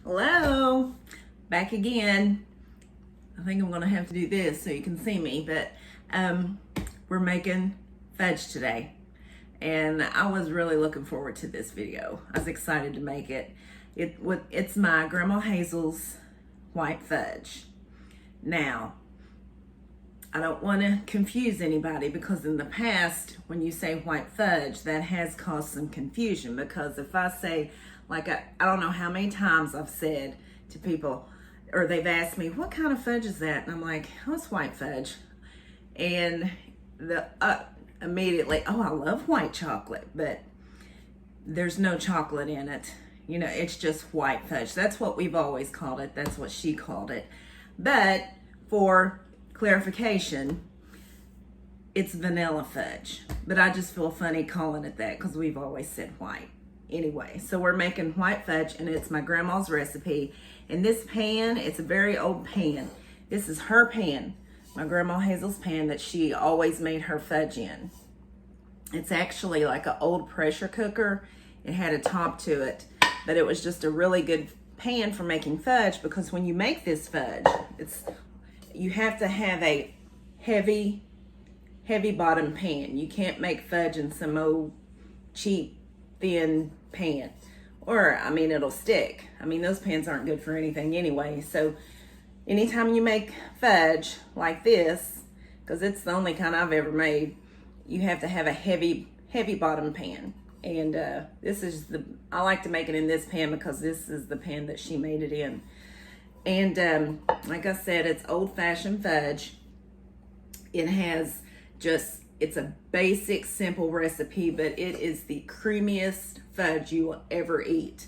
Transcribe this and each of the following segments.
Hello, back again. I think I'm gonna have to do this so you can see me, but we're making fudge today. And I was really looking forward to this video. I was excited to make it. It's my Grandma Hazel's white fudge. Now, I don't want to confuse anybody because in the past, when you say white fudge, that has caused some confusion because if I say, like, I don't know how many times I've said to people, or they've asked me, what kind of fudge is that? And I'm like, oh, it's white fudge. And immediately, oh, I love white chocolate, but there's no chocolate in it. You know, it's just white fudge. That's what we've always called it. That's what she called it. But for clarification, it's vanilla fudge. But I just feel funny calling it that because we've always said white. Anyway, so we're making white fudge and it's my grandma's recipe. And this pan, it's a very old pan. This is her pan, my Grandma Hazel's pan that she always made her fudge in. It's actually like an old pressure cooker. It had a top to it, but it was just a really good pan for making fudge because when you make this fudge, you have to have a heavy bottom pan. You can't make fudge in some old cheap thin pan, or I mean it'll stick. I mean those pans aren't good for anything anyway. So anytime you make fudge like this, because it's the only kind I've ever made, you have to have a heavy bottom pan. And I like to make it in this pan because this is the pan that she made it in. And like I said, it's old-fashioned fudge. It's a basic, simple recipe, but it is the creamiest fudge you will ever eat.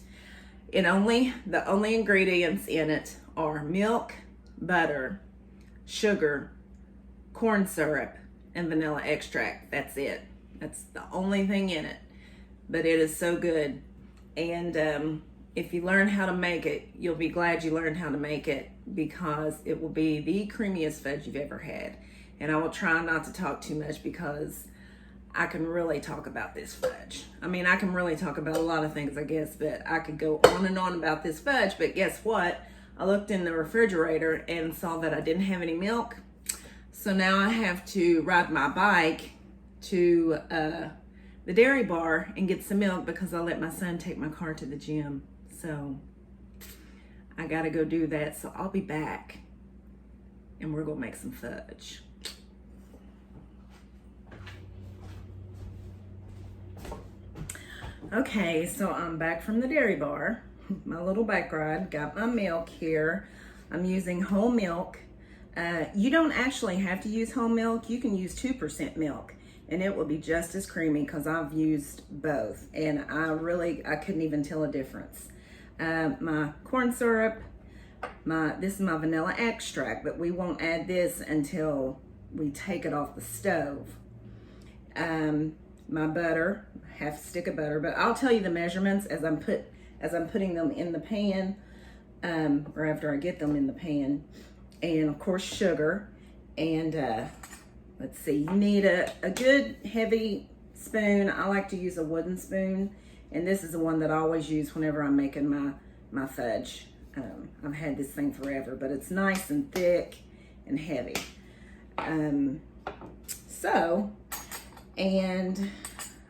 The only ingredients in it are milk, butter, sugar, corn syrup, and vanilla extract. That's it. That's the only thing in it. But it is so good. And if you learn how to make it, you'll be glad you learned how to make it because it will be the creamiest fudge you've ever had. And I will try not to talk too much because I can really talk about this fudge. I mean, I can really talk about a lot of things, I guess, but I could go on and on about this fudge. But guess what? I looked in the refrigerator and saw that I didn't have any milk. So now I have to ride my bike to the dairy bar and get some milk because I let my son take my car to the gym. So I gotta go do that. So I'll be back and we're gonna make some fudge. Okay, so I'm back from the dairy bar, my little bike ride, got my milk here. I'm using whole milk. You don't actually have to use whole milk. You can use 2% milk and it will be just as creamy because I've used both and I couldn't even tell a difference. My corn syrup, this is my vanilla extract, but we won't add this until we take it off the stove. My butter, half stick of butter, but I'll tell you the measurements as I'm putting them in the pan, or after I get them in the pan. And of course sugar, and let's see, you need a good heavy spoon. I like to use a wooden spoon, and this is the one that I always use whenever I'm making my fudge. I've had this thing forever, but it's nice and thick and heavy. And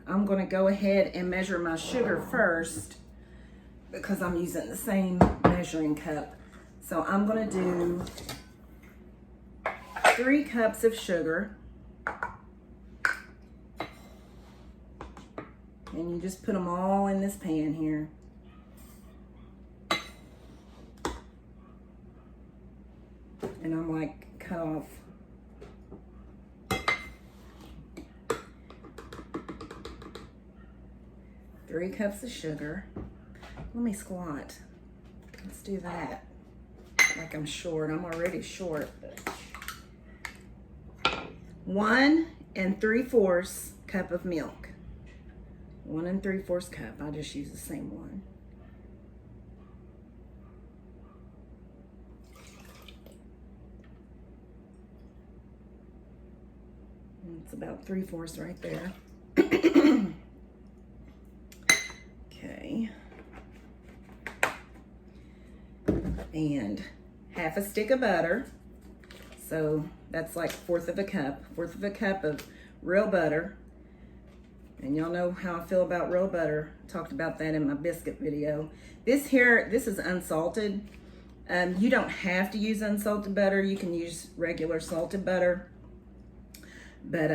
I'm gonna go ahead and measure my sugar first because I'm using the same measuring cup. So I'm gonna do 3 cups of sugar. And you just put them all in this pan here. And I'm like cut off. Three cups of sugar. Let me squat. Let's do that. Like I'm short. I'm already short. But 1 3/4 cup of milk. 1 3/4 cup. I'll just use the same one. It's about 3/4 right there. Okay. and half a stick of butter. So that's like fourth of a cup of real butter. And y'all know how I feel about real butter. I talked about that in my biscuit video. This is unsalted. You don't have to use unsalted butter. You can use regular salted butter. But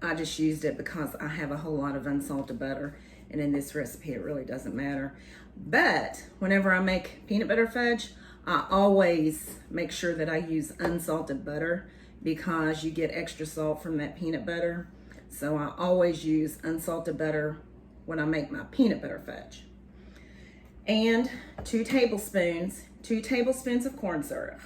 I just used it because I have a whole lot of unsalted butter. And in this recipe, it really doesn't matter. But whenever I make peanut butter fudge, I always make sure that I use unsalted butter because you get extra salt from that peanut butter. So I always use unsalted butter when I make my peanut butter fudge. And 2 tablespoons of corn syrup.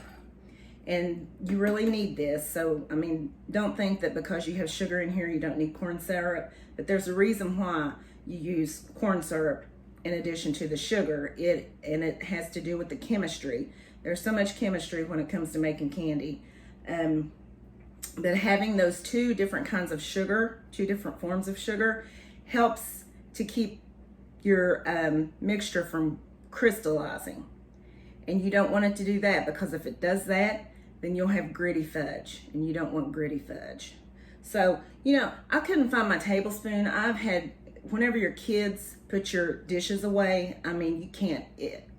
And you really need this. So, I mean, don't think that because you have sugar in here, you don't need corn syrup. But there's a reason why you use corn syrup in addition to the sugar. And it has to do with the chemistry. There's so much chemistry when it comes to making candy. But having those 2 different kinds of sugar, 2 different forms of sugar, helps to keep your mixture from crystallizing. And you don't want it to do that, because if it does that, then you'll have gritty fudge, and you don't want gritty fudge. So, you know, I couldn't find my tablespoon. Whenever your kids put your dishes away, I mean, you can't,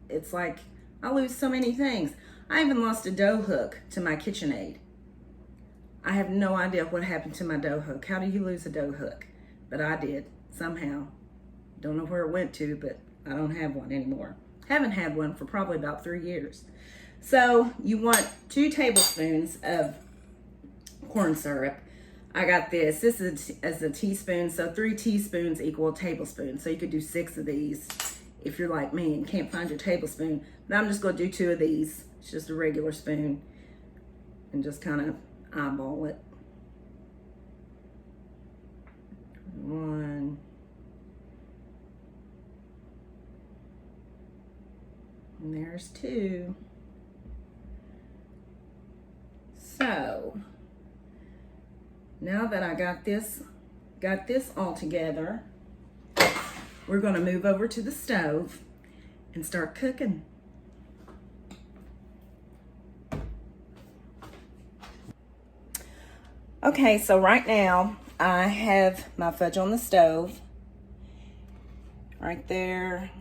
it's like, I lose so many things. I even lost a dough hook to my KitchenAid. I have no idea what happened to my dough hook. How do you lose a dough hook? But I did, somehow. Don't know where it went to, but I don't have one anymore. Haven't had one for probably about 3 years. So you want 2 tablespoons of corn syrup. I got this. This is a teaspoon, so 3 teaspoons equal a tablespoon. So you could do 6 of these if you're like me and can't find your tablespoon. But I'm just going to do 2 of these. It's just a regular spoon, and just kind of eyeball it. 1. And there's 2. So now that I got this all together, we're going to move over to the stove and start cooking. Okay, so right now I have my fudge on the stove. Right there.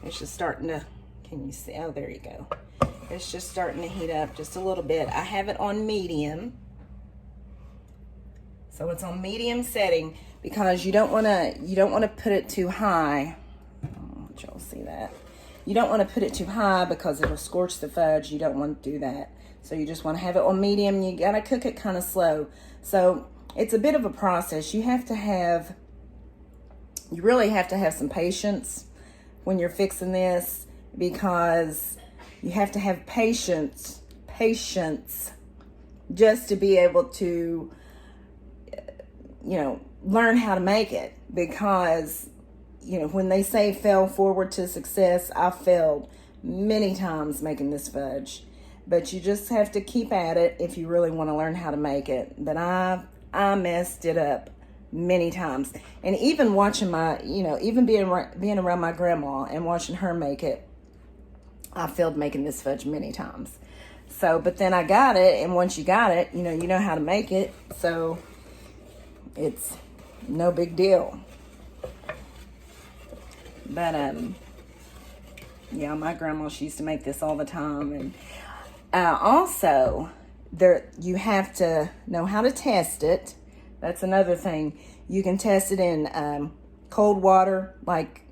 It's just starting to, can you see? Oh, there you go. It's just starting to heat up just a little bit. I have it on medium. So it's on medium setting because you don't want to put it too high. I don't want y'all to see that. You don't want to put it too high because it'll scorch the fudge. You don't want to do that. So you just want to have it on medium. You got to cook it kind of slow. So it's a bit of a process. You really have to have some patience when you're fixing this, because you have to have patience just to be able to, you know, learn how to make it. Because, you know, when they say fail forward to success, I failed many times making this fudge. But you just have to keep at it if you really want to learn how to make it. But I messed it up many times. And even watching even being around my grandma and watching her make it, I failed making this fudge many times. So, but then I got it, and once you got it, you know how to make it. So it's no big deal. But yeah, my grandma, she used to make this all the time. And also, you have to know how to test it. That's another thing. You can test it in cold water, like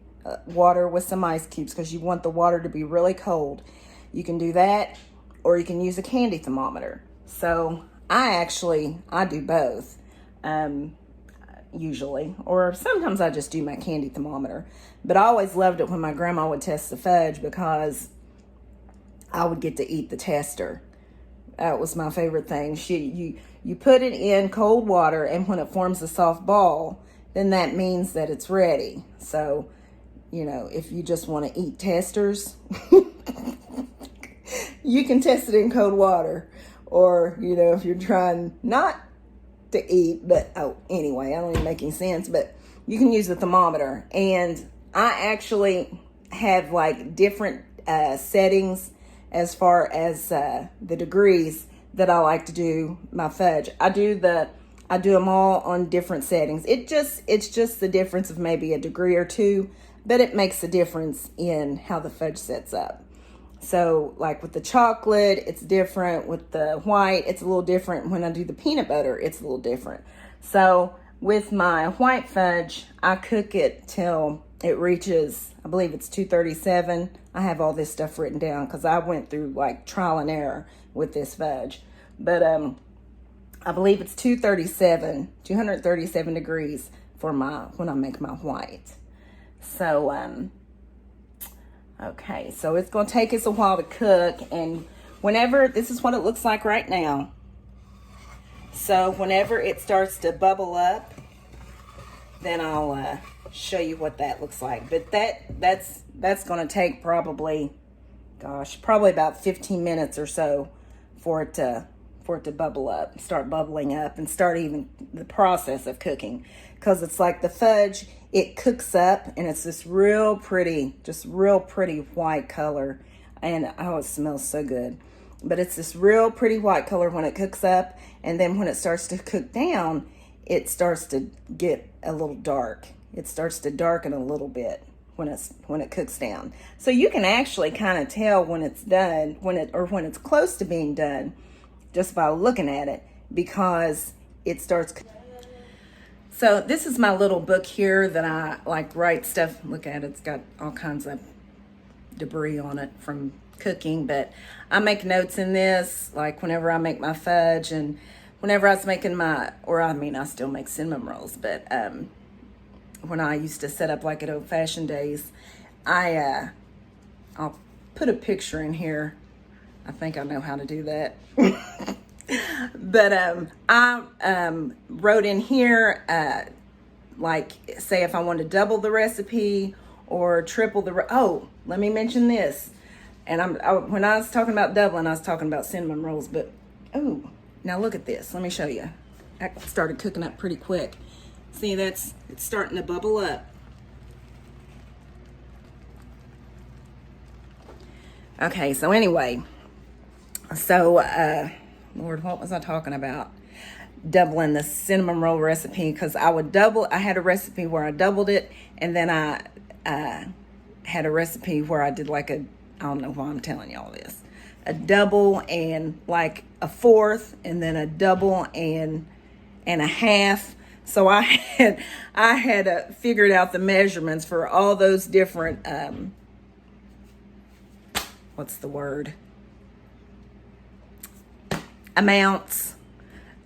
water with some ice cubes, because you want the water to be really cold. You can do that, or you can use a candy thermometer. So I do both, usually, or sometimes I just do my candy thermometer. But I always loved it when my grandma would test the fudge, because I would get to eat the tester. That was my favorite thing. You put it in cold water, and when it forms a soft ball, then that means that it's ready. So, you know, if you just want to eat testers, you can test it in cold water. Or, you know, if you're trying not to eat, but, anyway, I don't even make any sense, but you can use the thermometer. And I actually have like different settings as far as the degrees that I like to do my fudge. I do them all on different settings. It's just the difference of maybe a degree or two, but it makes a difference in how the fudge sets up. So like with the chocolate, it's different. With the white, it's a little different. When I do the peanut butter, it's a little different. So with my white fudge, I cook it till it reaches, I believe it's 237. I have all this stuff written down because I went through like trial and error with this fudge. But I believe it's 237 degrees for when I make my white. So, okay, so it's going to take us a while to cook, and whenever, this is what it looks like right now. So whenever it starts to bubble up, then I'll show you what that looks like. But that's going to take probably about 15 minutes or so for it to bubble up, start bubbling up, and start even the process of cooking. Because it's like the fudge, it cooks up, and it's this real pretty white color. And oh, it smells so good. But it's this real pretty white color when it cooks up, and then when it starts to cook down, it starts to get a little dark. It starts to darken a little bit when it cooks down. So you can actually kind of tell when it's done, when it's close to being done, just by looking at it, because it starts. So this is my little book here that I like write stuff. Look at it, it's got all kinds of debris on it from cooking, but I make notes in this, like whenever I make my fudge, and whenever I was making I still make cinnamon rolls, but when I used to set up like at Old Fashioned Days, I'll put a picture in here. I think I know how to do that. But I wrote in here, like, say if I want to double the recipe or triple let me mention this. And when I was talking about doubling, I was talking about cinnamon rolls. But, now look at this. Let me show you. I started cooking up pretty quick. See, it's starting to bubble up. Okay, so anyway. So, Lord, what was I talking about? Doubling the cinnamon roll recipe, because I had a recipe where I doubled it, and then I had a recipe where I did like I don't know why I'm telling y'all this, a double and like a fourth, and then a double and a half. So I had figured out the measurements for all those different, what's the word? Amounts,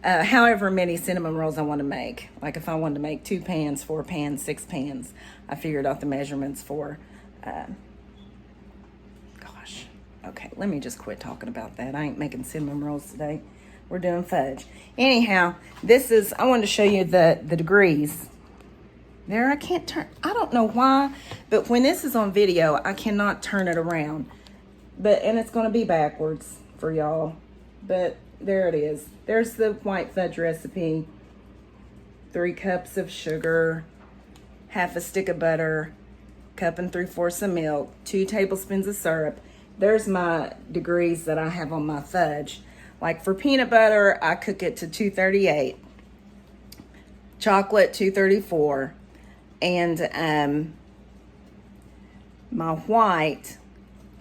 however many cinnamon rolls I want to make. Like if I wanted to make 2 pans, 4 pans, 6 pans, I figured out the measurements for, okay, let me just quit talking about that. I ain't making cinnamon rolls today. We're doing fudge. Anyhow, I wanted to show you the degrees. There, I can't turn, I don't know why, but when this is on video, I cannot turn it around. And it's going to be backwards for y'all. But there it is. There's the white fudge recipe. 3 cups of sugar, half a stick of butter, 1 3/4 cups of milk, 2 tablespoons of syrup. There's my degrees that I have on my fudge. Like for peanut butter, I cook it to 238. Chocolate, 234. And my white,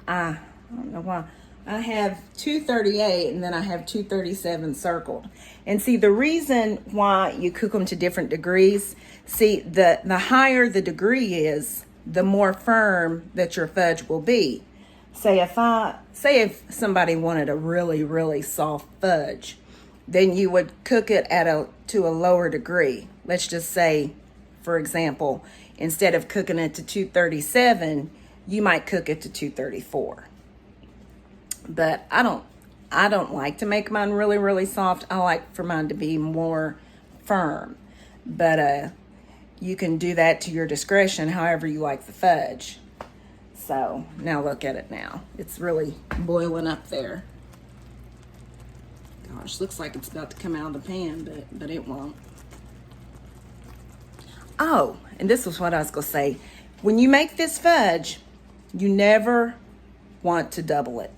I don't know why, I have 238, and then I have 237 circled. And see, the reason why you cook them to different degrees, see, the higher the degree is, the more firm that your fudge will be. Say if somebody wanted a really, really soft fudge, then you would cook it to a lower degree. Let's just say, for example, instead of cooking it to 237, you might cook it to 234. But I don't like to make mine really, really soft. I like for mine to be more firm. But you can do that to your discretion, however you like the fudge. So now look at it now. It's really boiling up there. Gosh, looks like it's about to come out of the pan, but it won't. Oh, and this was what I was going to say. When you make this fudge, you never want to double it.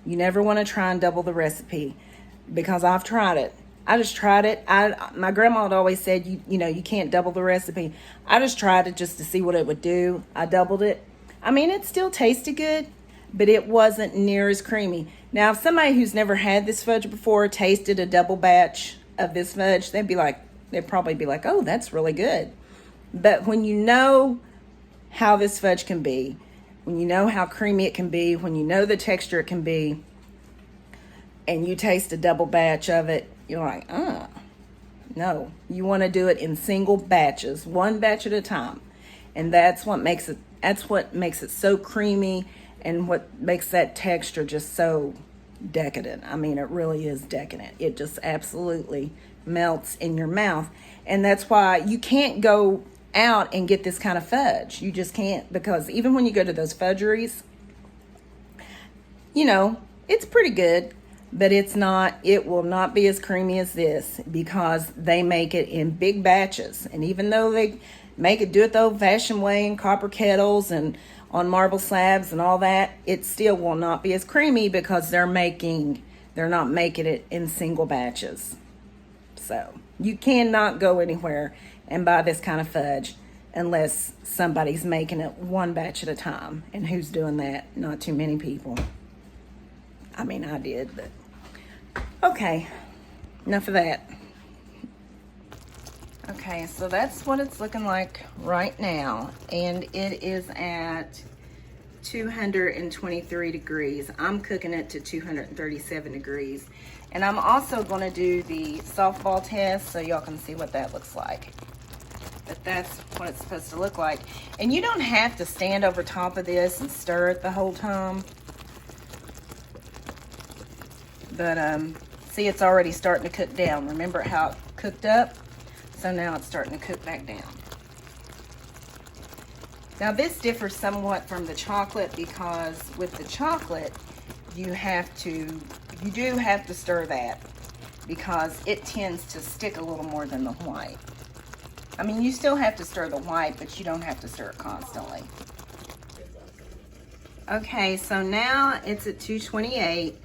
You never want to try and double the recipe, because I've tried it. I just tried it. My grandma had always said, you know, you can't double the recipe. I just tried it just to see what it would do. I doubled it. I mean, it still tasted good, but it wasn't near as creamy. Now, if somebody who's never had this fudge before tasted a double batch of this fudge, they'd probably be like, oh, that's really good. But when you know how this fudge can be, when you know how creamy it can be, when you know the texture it can be, and you taste a double batch of it, you're like, no. You want to do it in single batches, one batch at a time. And that's what makes it so creamy, and what makes that texture just so decadent. I mean, it really is decadent. It just absolutely melts in your mouth. And that's why you can't go out and get this kind of fudge. You just can't, because even when you go to those fudgeries, you know, it's pretty good, but it will not be as creamy as this, because they make it in big batches. And even though they do it the old-fashioned way in copper kettles and on marble slabs and all that, it still will not be as creamy, because they're not making it in single batches. So you cannot go anywhere and buy this kind of fudge unless somebody's making it one batch at a time. And who's doing that? Not too many people. I mean, I did, but okay, enough of that. Okay, so that's what it's looking like right now, and it is at 223 degrees. I'm cooking it to 237 degrees. And I'm also going to do the softball test so y'all can see what that looks like. But that's what it's supposed to look like. And you don't have to stand over top of this and stir it the whole time. But see, it's already starting to cook down. Remember how it cooked up? So now it's starting to cook back down. Now this differs somewhat from the chocolate, because with the chocolate, you do have to stir that, because it tends to stick a little more than the white. I mean, you still have to stir the white, but you don't have to stir it constantly. Okay, so now it's at 228,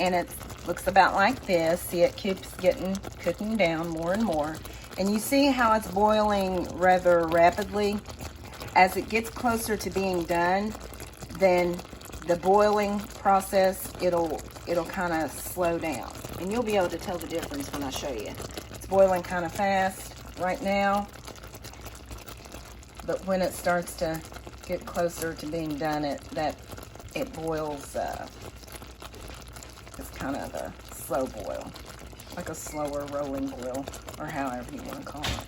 and it looks about like this. See, it keeps cooking down more and more. And you see how it's boiling rather rapidly? As it gets closer to being done, then the boiling process, it'll kind of slow down. And you'll be able to tell the difference when I show you. It's boiling kind of fast right now, but when it starts to get closer to being done, it boils, it's kind of a slow boil, like a slower rolling boil, or however you want to call it.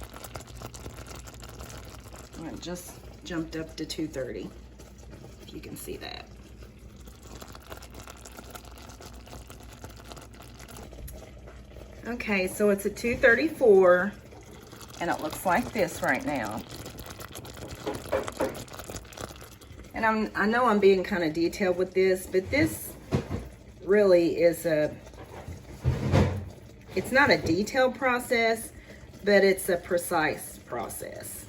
And it just jumped up to 230, if you can see that. Okay, so it's at 234, and it looks like this right now. And I know I'm being kind of detailed with this, but this really is it's not a detailed process, but it's a precise process.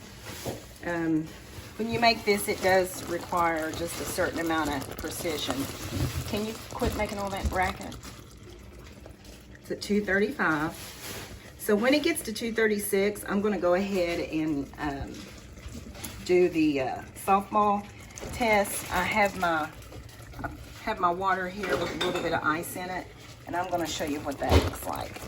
When you make this, it does require just a certain amount of precision. Can you quit making all that racket? It's at 235. So when it gets to 236, I'm going to go ahead and do the softball test. I have my water here with a little bit of ice in it, and I'm going to show you what that looks like.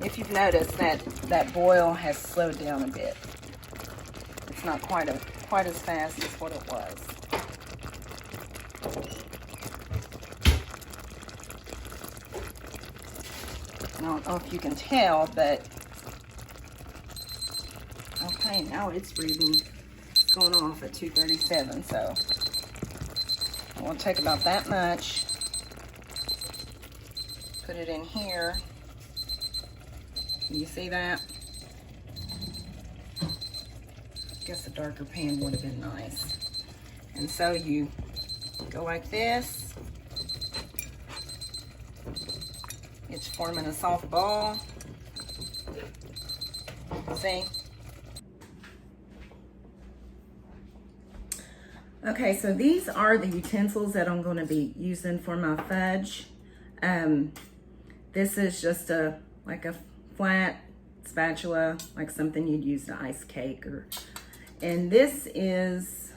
If you've noticed that boil has slowed down a bit. It's not quite as fast as what it was. I don't know if you can tell, but okay, now it's reading. It's going off at 237, so I'm going to take about that much, put it in here. Can you see that? I guess a darker pan would have been nice. And so you go like this. It's forming a soft ball. See? Okay, so these are the utensils that I'm going to be using for my fudge. This is just like a flat spatula, like something you'd use to ice cake, and this is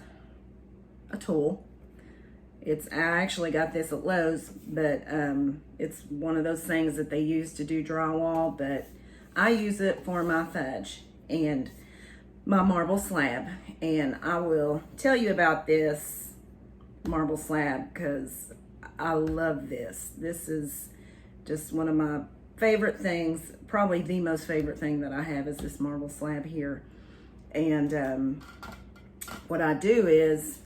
a tool. I actually got this at Lowe's, but it's one of those things that they use to do drywall, but I use it for my fudge and my marble slab. And I will tell you about this marble slab because I love this. This is just one of my favorite things, probably the most favorite thing that I have is this marble slab here. And what I do is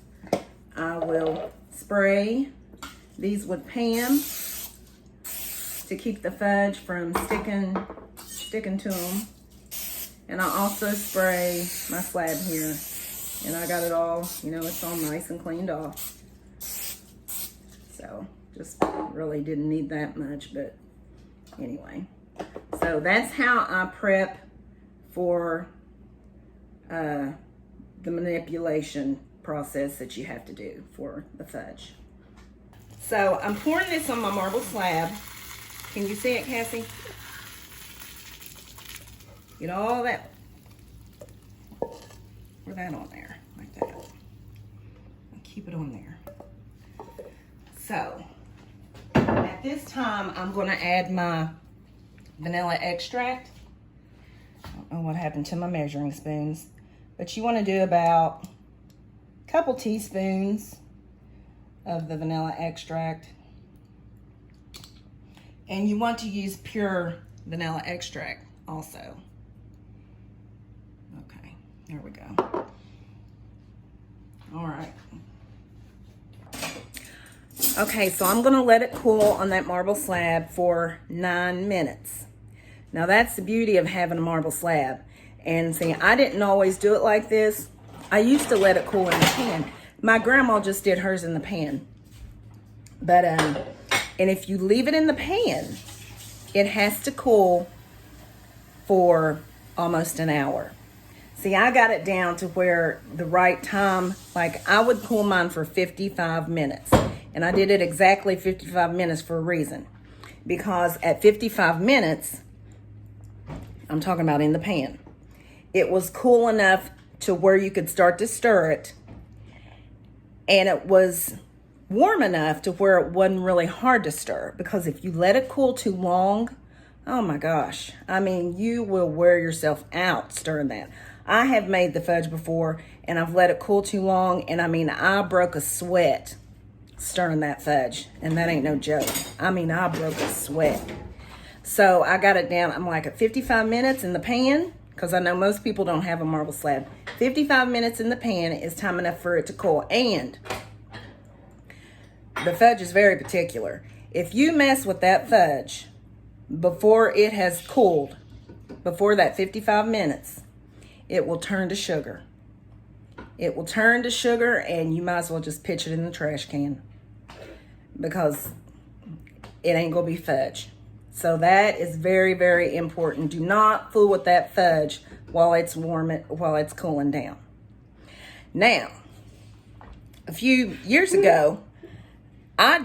I will spray these with Pam to keep the fudge from sticking to them. And I also spray my slab here. And I got it all, you know, it's all nice and cleaned off. So just really didn't need that much, but anyway. So that's how I prep for the manipulation process that you have to do for the fudge. So I'm pouring this on my marble slab. Can you see it, Cassie? Get all that, pour that on there, like that. And keep it on there. So, at this time, I'm gonna add my vanilla extract. I don't know what happened to my measuring spoons, but you wanna do about a couple teaspoons of the vanilla extract. And you want to use pure vanilla extract also. Okay, there we go. All right. Okay, so I'm gonna let it cool on that marble slab for 9 minutes. Now that's the beauty of having a marble slab. And see, I didn't always do it like this. I used to let it cool in the pan. My grandma just did hers in the pan. But, and if you leave it in the pan, it has to cool for almost an hour. See, I got it down to where the right time, like I would cool mine for 55 minutes. And I did it exactly 55 minutes for a reason. Because at 55 minutes, I'm talking about in the pan, it was cool enough to where you could start to stir it. And it was warm enough to where it wasn't really hard to stir. Because if you let it cool too long, oh my gosh, I mean, you will wear yourself out stirring that. I have made the fudge before and I've let it cool too long, and I mean, I broke a sweat stirring that fudge, and that ain't no joke. I mean, I broke a sweat. So I got it down, I'm like at 55 minutes in the pan, because I know most people don't have a marble slab. 55 minutes in the pan is time enough for it to cool. And the fudge is very particular. If you mess with that fudge before it has cooled, before that 55 minutes, it will turn to sugar. It will turn to sugar, and you might as well just pitch it in the trash can, because it ain't gonna be fudge. So that is very, very important. Do not fool with that fudge while it's warm, while it's cooling down. Now, a few years ago, I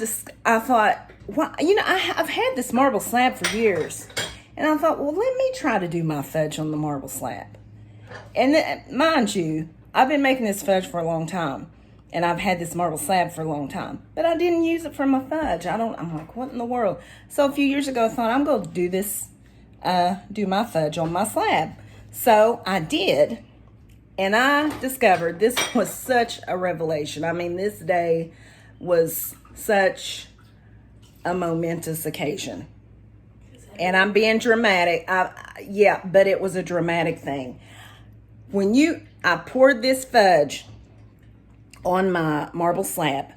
thought, well, you know, I've had this marble slab for years, and I thought, well, let me try to do my fudge on the marble slab. And mind you, I've been making this fudge for a long time, and I've had this marble slab for a long time, but I didn't use it for my fudge. I'm like, what in the world? So a few years ago, I thought, I'm going to do this, do my fudge on my slab. So I did, and I discovered this was such a revelation. I mean, this day was such a momentous occasion. And I'm being dramatic. Yeah, but it was a dramatic thing. I poured this fudge on my marble slab.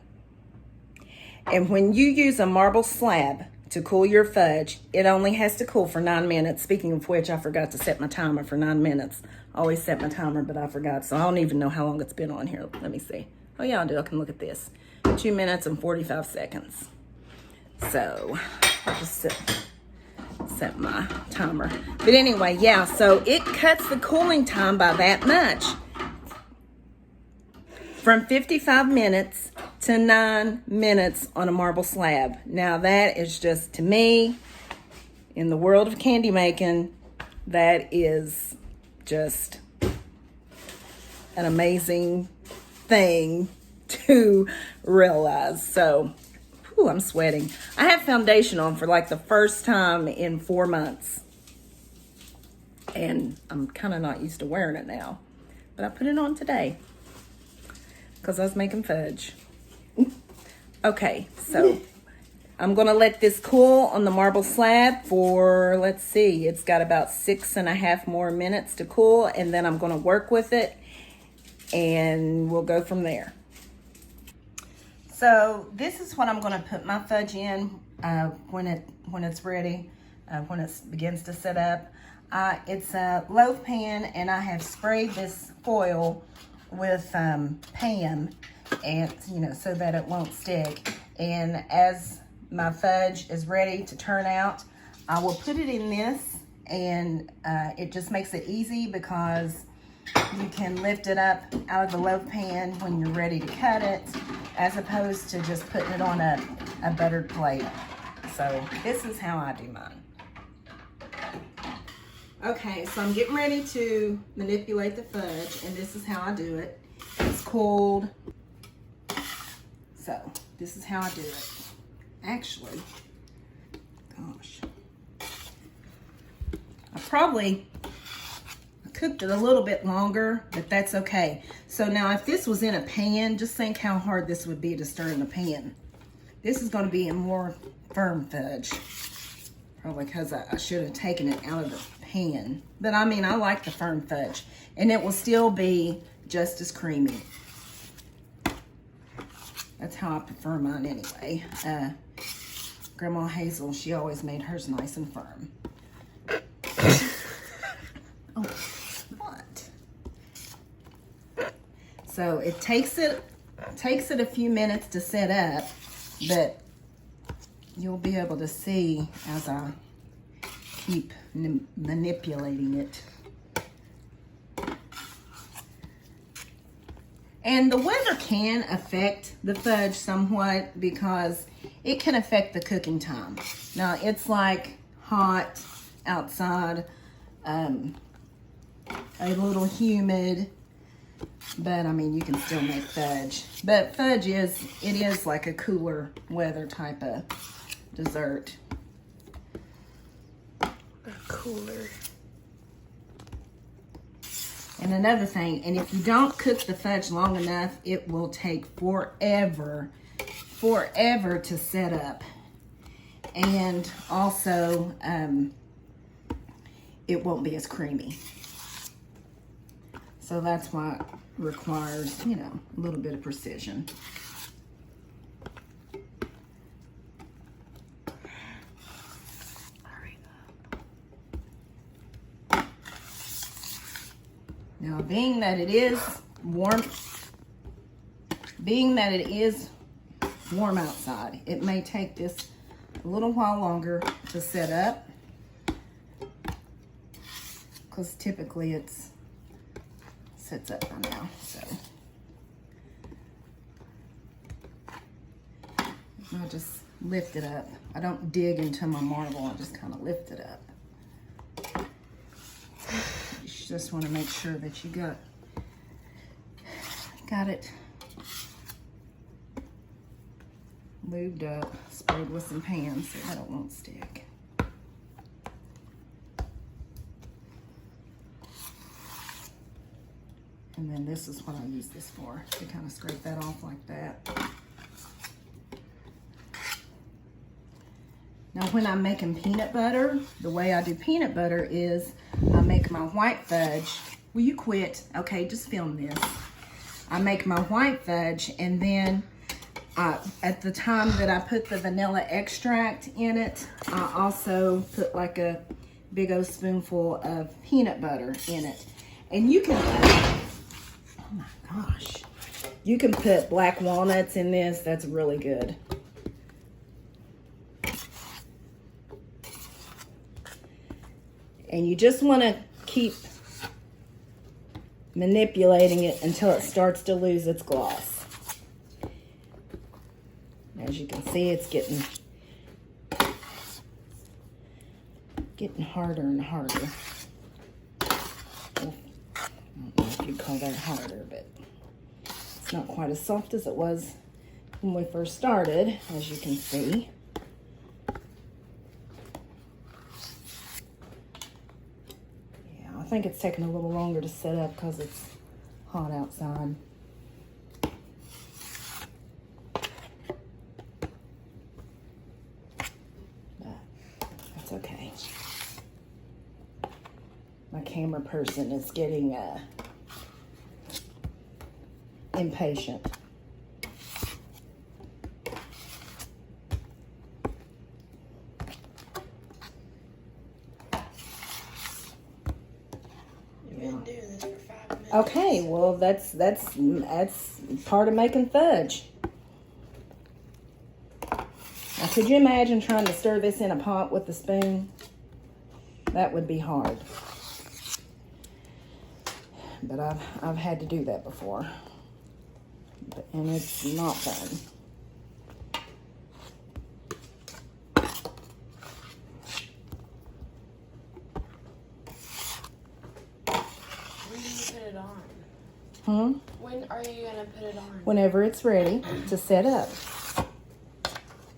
And when you use a marble slab to cool your fudge, it only has to cool for 9 minutes. Speaking of which, I forgot to set my timer for 9 minutes. I always set my timer, but I forgot. So I don't even know how long it's been on here. Let me see. Oh yeah, I can look at this. 2 minutes and 45 seconds. So I'll just set my timer. But anyway, yeah, so it cuts the cooling time by that much. from 55 minutes to 9 minutes on a marble slab. Now that is just, to me, in the world of candy making, that is just an amazing thing to realize. So, whew, I'm sweating. I have foundation on for like the first time in 4 months. And I'm kind of not used to wearing it now. But I put it on today because I was making fudge. Okay, so I'm gonna let this cool on the marble slab for, let's see, it's got about 6.5 more minutes to cool, and then I'm gonna work with it and we'll go from there. So this is what I'm gonna put my fudge in when it's ready, when it begins to set up. It's a loaf pan, and I have sprayed this foil with Pam, and so that it won't stick. And as my fudge is ready to turn out, I will put it in this, and it just makes it easy because you can lift it up out of the loaf pan when you're ready to cut it, as opposed to just putting it on a buttered plate. So this is how I do mine. Okay, so I'm getting ready to manipulate the fudge, and this is how I do it. It's cold. So this is how I do it. Actually, gosh, I cooked it a little bit longer, but that's okay. So now if this was in a pan, just think how hard this would be to stir in a pan. This is going to be a more firm fudge, probably because I should have taken it out of the pan. But I mean, I like the firm fudge, and it will still be just as creamy. That's how I prefer mine anyway. Grandma Hazel, she always made hers nice and firm. Oh, what? So it takes it a few minutes to set up, but you'll be able to see as I keep manipulating it. And the weather can affect the fudge somewhat because it can affect the cooking time. Now it's like hot outside, a little humid, but I mean, you can still make fudge. But fudge is like a cooler weather type of dessert. Cooler. And another thing, and if you don't cook the fudge long enough, it will take forever to set up. And also, it won't be as creamy. So that's why it requires, a little bit of precision. Now, being that it is warm outside, it may take this a little while longer to set up, because typically it sets up by now. So I'll just lift it up. I don't dig into my marble, I just kind of lift it up. You just want to make sure that you got it lubed up, sprayed with some pans so that it won't stick. And then this is what I use this for, to kind of scrape that off like that. Now when I'm making peanut butter, the way I do peanut butter is I make my white fudge. Will you quit? Okay, just film this. I make my white fudge, and then at the time that I put the vanilla extract in it, I also put like a big old spoonful of peanut butter in it. And you can, oh my gosh, you can put black walnuts in this. That's really good. And you just want to keep manipulating it until it starts to lose its gloss. As you can see, it's getting harder and harder. Well, I don't know if you'd call that harder, but it's not quite as soft as it was when we first started, as you can see. Yeah, I think it's taking a little longer to set up because it's hot outside. But that's okay. My camera person is getting impatient. Okay, well that's part of making fudge. Now, could you imagine trying to stir this in a pot with a spoon? That would be hard. But I've had to do that before, and it's not fun. When are you going to put it on? Whenever it's ready to set up.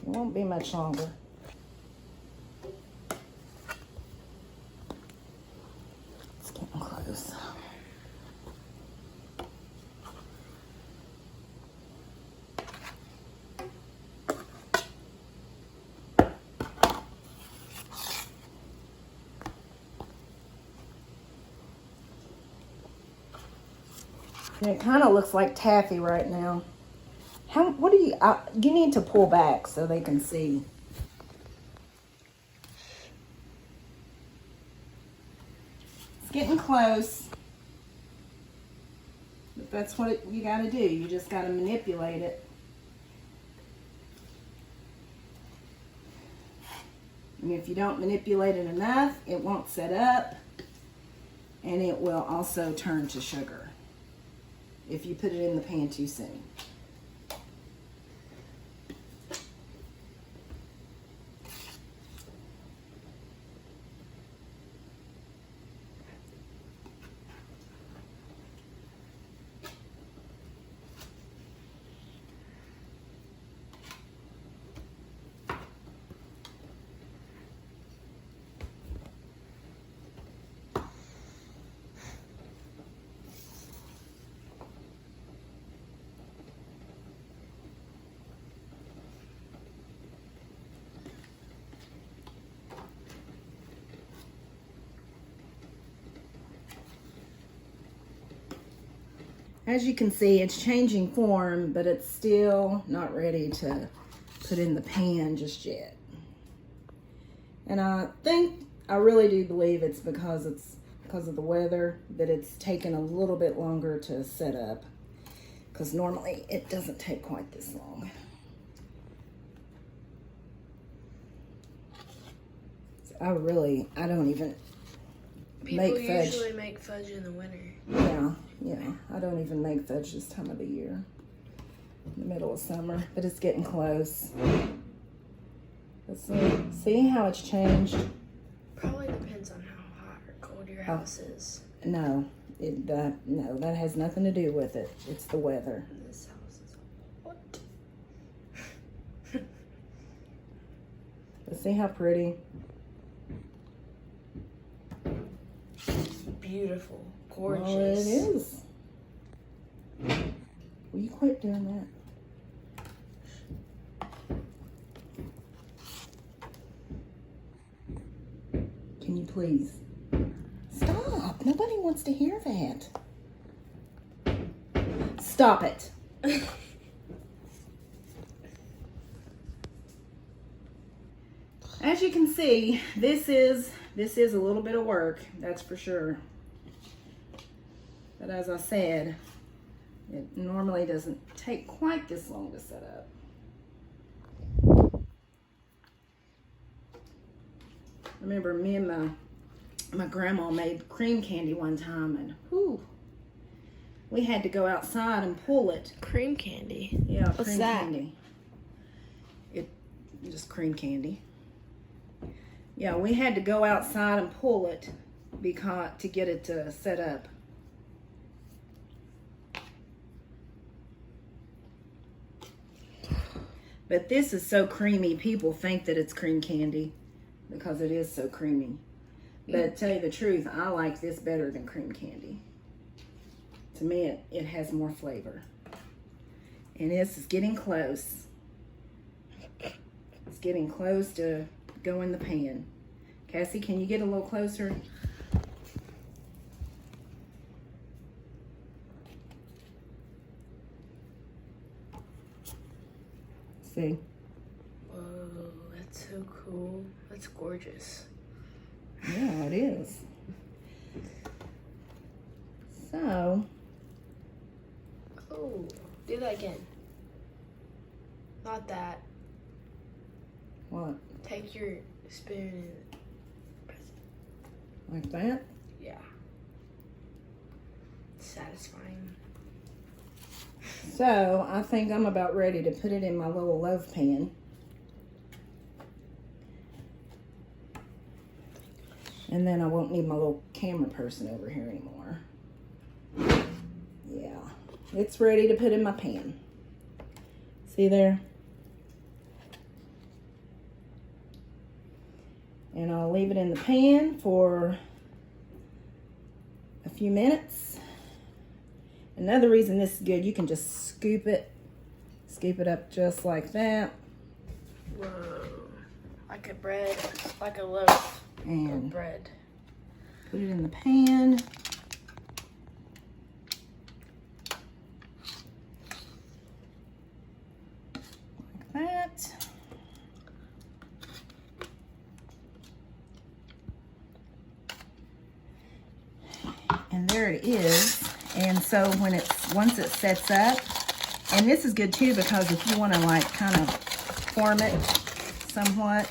It won't be much longer. It's getting close. And it kind of looks like taffy right now. What do you need to pull back so they can see. It's getting close. But that's what you got to do. You just got to manipulate it. And if you don't manipulate it enough, it won't set up. And it will also turn to sugar if you put it in the pan too soon. As you can see, it's changing form, but it's still not ready to put in the pan just yet. And I really do believe it's because of the weather that it's taken a little bit longer to set up, because normally it doesn't take quite this long. So I don't even make fudge. People usually make fudge in the winter. Yeah, I don't even make fudge this time of the year, in the middle of summer, but it's getting close. Let's see how it's changed. Probably depends on how hot or cold your house is. No, that has nothing to do with it. It's the weather. This house is hot. But see how pretty? Beautiful. Gorgeous. Well, it is. Will you quit doing that? Can you please? Stop. Nobody wants to hear that. Stop it. As you can see, this is a little bit of work, that's for sure. But as I said, it normally doesn't take quite this long to set up. I remember me and my grandma made cream candy one time, and whew, we had to go outside and pull it. Cream candy. Yeah, What's cream that? candy. Just cream candy. Yeah, we had to go outside and pull it to get it set up. But this is so creamy, people think that it's cream candy because it is so creamy. But to tell you the truth, I like this better than cream candy. To me, it has more flavor. And this is getting close. It's getting close to go in the pan. Cassie, can you get a little closer? See? Whoa, that's so cool. That's gorgeous. Yeah, it is. So. Oh, do that again. Not that. What? Take your spoon and Like that? yeah. Satisfying. So, I think I'm about ready to put it in my little loaf pan. And then I won't need my little camera person over here anymore. Yeah, it's ready to put in my pan. See there? And I'll leave it in the pan for a few minutes. Another reason this is good, you can just scoop it up just like that. Whoa. Like a bread, like a loaf And of bread. put it in the pan. Like that. And there it is. And so once it sets up, and this is good too because if you want to like kind of form it somewhat,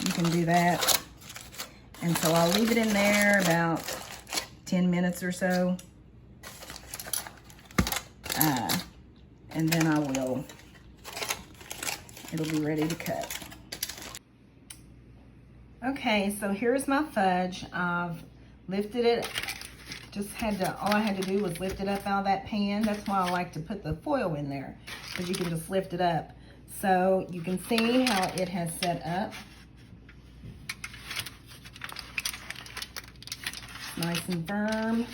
you can do that. And so I'll leave it in there about 10 minutes or so. And then it'll be ready to cut. Okay, so here's my fudge. I've lifted it. All I had to do was lift it up out of that pan. That's why I like to put the foil in there, because you can just lift it up. So you can see how it has set up. Nice and firm.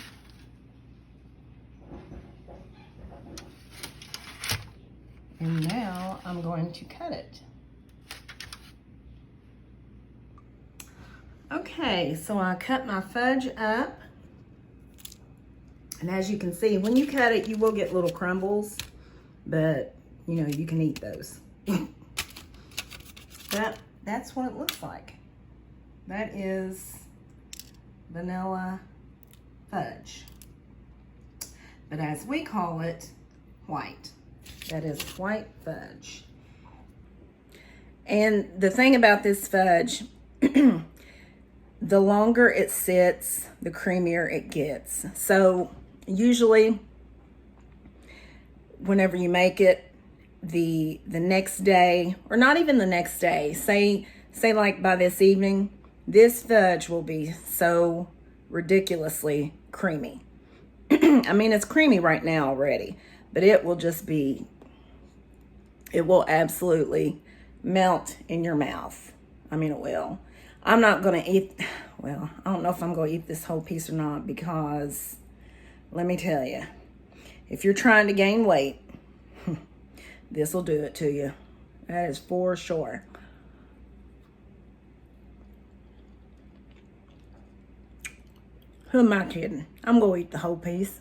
And now I'm going to cut it. Okay, so I cut my fudge up. And as you can see, when you cut it, you will get little crumbles, but you know, you can eat those. That's what it looks like. That is vanilla fudge. But as we call it, white. That is white fudge. And the thing about this fudge, the longer it sits, the creamier it gets. So usually whenever you make it, the next day, or not even the next day, say like by this evening, this fudge will be so ridiculously creamy. I mean, it's creamy right now already, but it will absolutely melt in your mouth. I mean, it will. I'm not going to eat, well, I don't know if I'm going to eat this whole piece or not, because let me tell you, if you're trying to gain weight, this will do it to you. That is for sure. Who am I kidding? I'm going to eat the whole piece.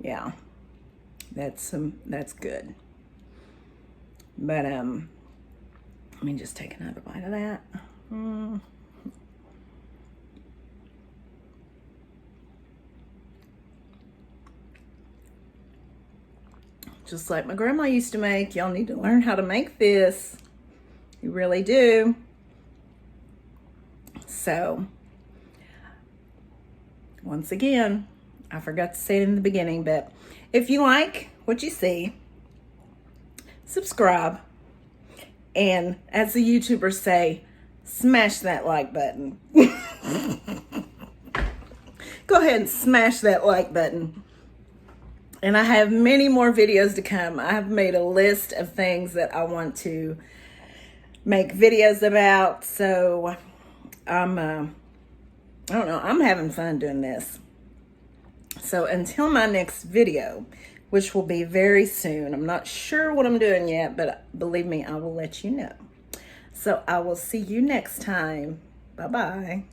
Yeah, that's good. But let me just take another bite of that. Just like my grandma used to make. Y'all need to learn how to make this. You really do. So once again, I forgot to say it in the beginning, but if you like what you see, subscribe. And as the YouTubers say, smash that like button. Go ahead and smash that like button. And I have many more videos to come. I have made a list of things that I want to make videos about. So I don't know, I'm having fun doing this. So until my next video, which will be very soon. I'm not sure what I'm doing yet, but believe me, I will let you know. So I will see you next time. Bye-bye.